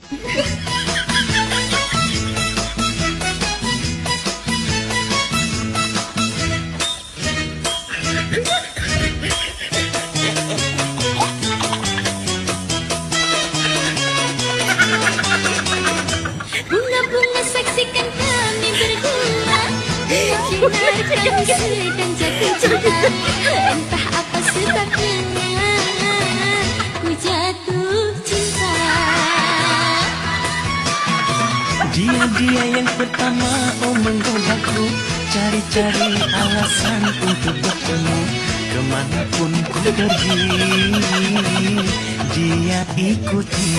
Bunga-bunga saksikan kami berdua, sinarkan sedang jatuh cinta. Entah apa sebabnya ku jatuh cinta. Dia yang pertama menggodaku, cari-cari alasan untuk bertemu. Kemanapun ku pergi, dia ikuti.